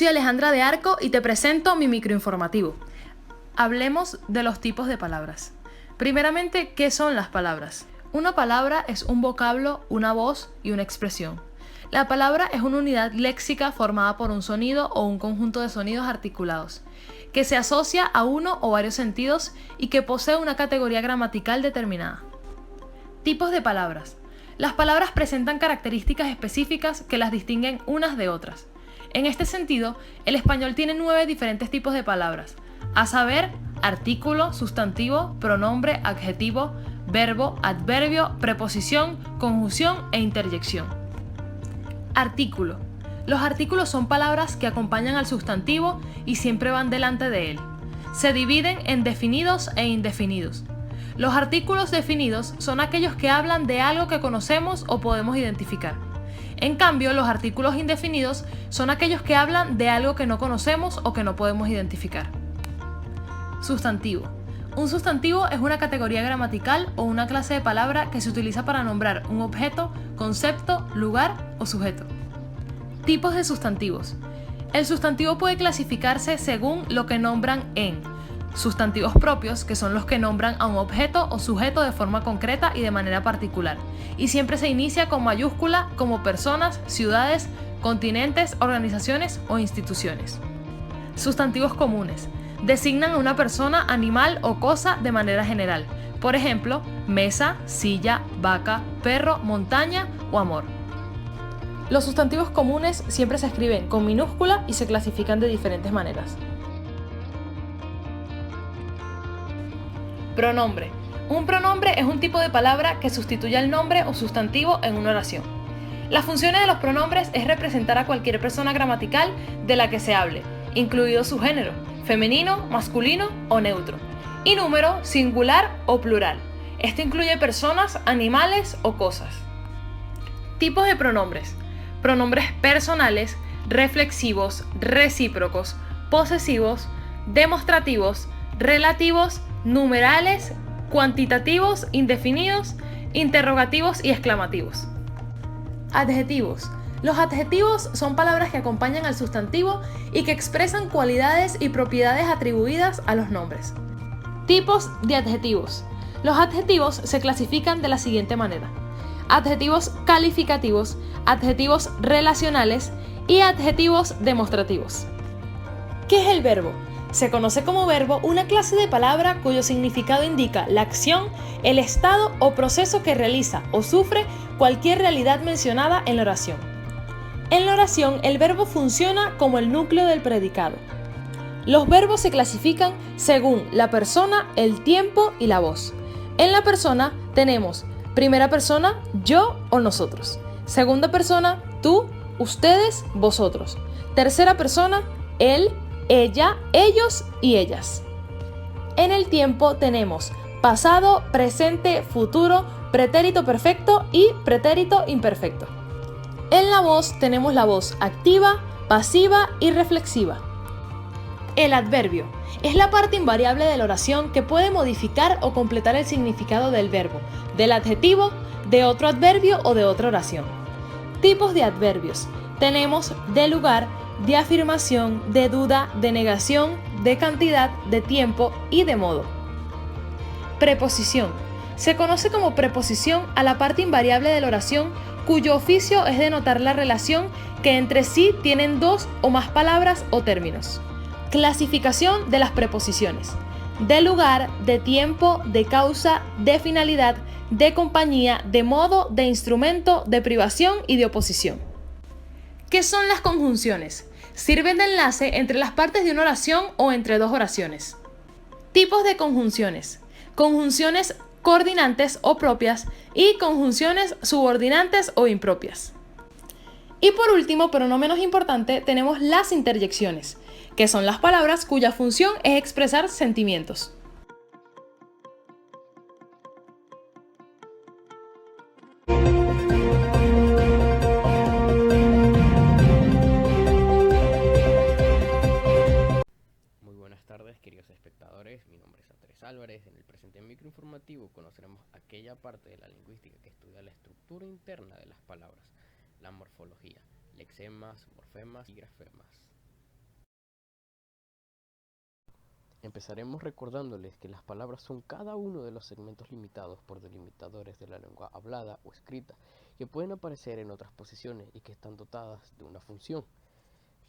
Soy Alejandra de Arco y te presento mi microinformativo. Hablemos de los tipos de palabras. Primeramente, ¿qué son las palabras? Una palabra es un vocablo, una voz y una expresión. La palabra es una unidad léxica formada por un sonido o un conjunto de sonidos articulados, que se asocia a uno o varios sentidos y que posee una categoría gramatical determinada. Tipos de palabras. Las palabras presentan características específicas que las distinguen unas de otras. En este sentido, el español tiene 9 diferentes tipos de palabras, a saber, artículo, sustantivo, pronombre, adjetivo, verbo, adverbio, preposición, conjunción e interjección. Artículo. Los artículos son palabras que acompañan al sustantivo y siempre van delante de él. Se dividen en definidos e indefinidos. Los artículos definidos son aquellos que hablan de algo que conocemos o podemos identificar. En cambio, los artículos indefinidos son aquellos que hablan de algo que no conocemos o que no podemos identificar. Sustantivo. Un sustantivo es una categoría gramatical o una clase de palabra que se utiliza para nombrar un objeto, concepto, lugar o sujeto. Tipos de sustantivos. El sustantivo puede clasificarse según lo que nombran en sustantivos propios, que son los que nombran a un objeto o sujeto de forma concreta y de manera particular, y siempre se inicia con mayúscula, como personas, ciudades, continentes, organizaciones o instituciones. Sustantivos comunes. Designan a una persona, animal o cosa de manera general. Por ejemplo, mesa, silla, vaca, perro, montaña o amor. Los sustantivos comunes siempre se escriben con minúscula y se clasifican de diferentes maneras. Pronombre. Un pronombre es un tipo de palabra que sustituye al nombre o sustantivo en una oración. Las funciones de los pronombres es representar a cualquier persona gramatical de la que se hable, incluido su género, femenino, masculino o neutro, y número, singular o plural. Esto incluye personas, animales o cosas. Tipos de pronombres. Pronombres personales, reflexivos, recíprocos, posesivos, demostrativos, relativos, numerales, cuantitativos, indefinidos, interrogativos y exclamativos. Adjetivos. Los adjetivos son palabras que acompañan al sustantivo y que expresan cualidades y propiedades atribuidas a los nombres. Tipos de adjetivos. Los adjetivos se clasifican de la siguiente manera: adjetivos calificativos, adjetivos relacionales y adjetivos demostrativos. ¿Qué es el verbo? Se conoce como verbo una clase de palabra cuyo significado indica la acción, el estado o proceso que realiza o sufre cualquier realidad mencionada en la oración. En la oración, el verbo funciona como el núcleo del predicado. Los verbos se clasifican según la persona, el tiempo y la voz. En la persona tenemos primera persona, yo o nosotros. Segunda persona, tú, ustedes, vosotros. Tercera persona, él, ella, ellos y ellas. En el tiempo tenemos pasado, presente, futuro, pretérito perfecto y pretérito imperfecto. En la voz tenemos la voz activa, pasiva y reflexiva. El adverbio es la parte invariable de la oración que puede modificar o completar el significado del verbo, del adjetivo, de otro adverbio o de otra oración. Tipos de adverbios. Tenemos de lugar, de afirmación, de duda, de negación, de cantidad, de tiempo y de modo. Preposición. Se conoce como preposición a la parte invariable de la oración cuyo oficio es denotar la relación que entre sí tienen dos o más palabras o términos. Clasificación de las preposiciones. De lugar, de tiempo, de causa, de finalidad, de compañía, de modo, de instrumento, de privación y de oposición. ¿Qué son las conjunciones? Sirven de enlace entre las partes de una oración o entre dos oraciones. Tipos de conjunciones. Conjunciones coordinantes o propias y conjunciones subordinantes o impropias. Y por último, pero no menos importante, tenemos las interjecciones, que son las palabras cuya función es expresar sentimientos. Muy buenas tardes, queridos espectadores. Mi nombre es Andrés Álvarez. En el presente microinformativo conoceremos aquella parte de la lingüística que estudia la estructura interna de las palabras, la morfología, lexemas, morfemas y grafemas. Empezaremos recordándoles que las palabras son cada uno de los segmentos limitados por delimitadores de la lengua hablada o escrita, que pueden aparecer en otras posiciones y que están dotadas de una función.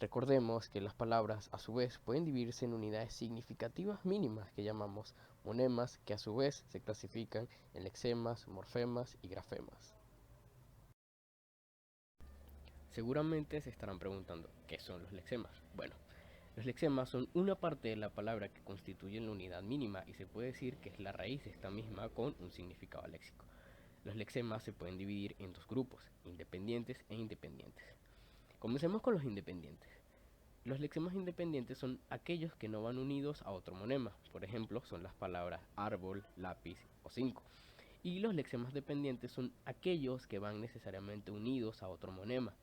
Recordemos que las palabras a su vez pueden dividirse en unidades significativas mínimas que llamamos monemas, que a su vez se clasifican en lexemas, morfemas y grafemas. Seguramente se estarán preguntando, ¿qué son los lexemas? Bueno, los lexemas son una parte de la palabra que constituyen la unidad mínima y se puede decir que es la raíz de esta misma con un significado léxico. Los lexemas se pueden dividir en dos grupos, independientes e independientes. Comencemos con los independientes. Los lexemas independientes son aquellos que no van unidos a otro monema, por ejemplo, son las palabras árbol, lápiz o 5. Y los lexemas dependientes son aquellos que van necesariamente unidos a otro monema.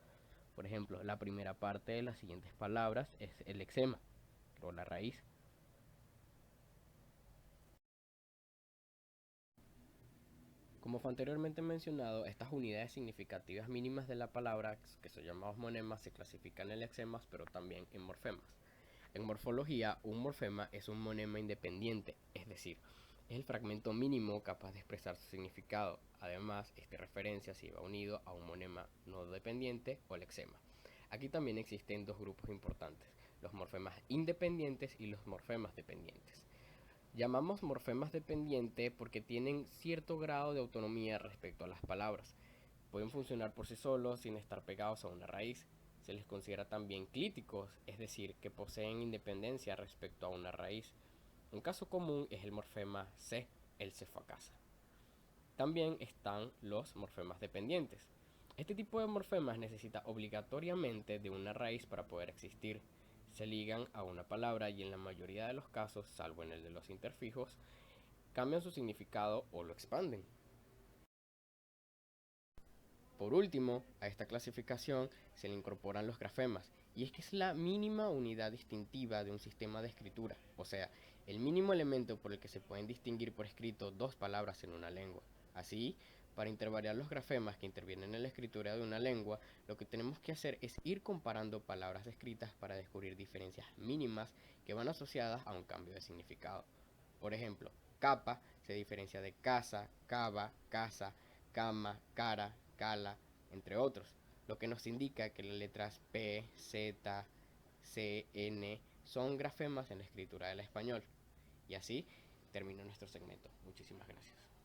Por ejemplo, la primera parte de las siguientes palabras es el lexema, o la raíz. Como fue anteriormente mencionado, estas unidades significativas mínimas de la palabra, que son llamados monemas, se clasifican en lexemas, pero también en morfemas. En morfología, un morfema es un monema independiente, es decir, es el fragmento mínimo capaz de expresar su significado. Además, esta referencia si va unido a un monema no dependiente o lexema. Aquí también existen dos grupos importantes, los morfemas independientes y los morfemas dependientes. Llamamos morfemas dependientes porque tienen cierto grado de autonomía respecto a las palabras. Pueden funcionar por sí solos sin estar pegados a una raíz. Se les considera también clíticos, es decir, que poseen independencia respecto a una raíz. Un caso común es el morfema C, el se fue a casa. También están los morfemas dependientes. Este tipo de morfemas necesita obligatoriamente de una raíz para poder existir. Se ligan a una palabra y en la mayoría de los casos, salvo en el de los interfijos, cambian su significado o lo expanden. Por último, a esta clasificación se le incorporan los grafemas, y es que es la mínima unidad distintiva de un sistema de escritura, o sea, el mínimo elemento por el que se pueden distinguir por escrito dos palabras en una lengua. Así, para intervariar los grafemas que intervienen en la escritura de una lengua, lo que tenemos que hacer es ir comparando palabras escritas para descubrir diferencias mínimas que van asociadas a un cambio de significado. Por ejemplo, capa se diferencia de casa, cava, casa, cama, cara, cala, entre otros, lo que nos indica que las letras P, Z, C, N son grafemas en la escritura del español. Y así termina nuestro segmento. Muchísimas gracias.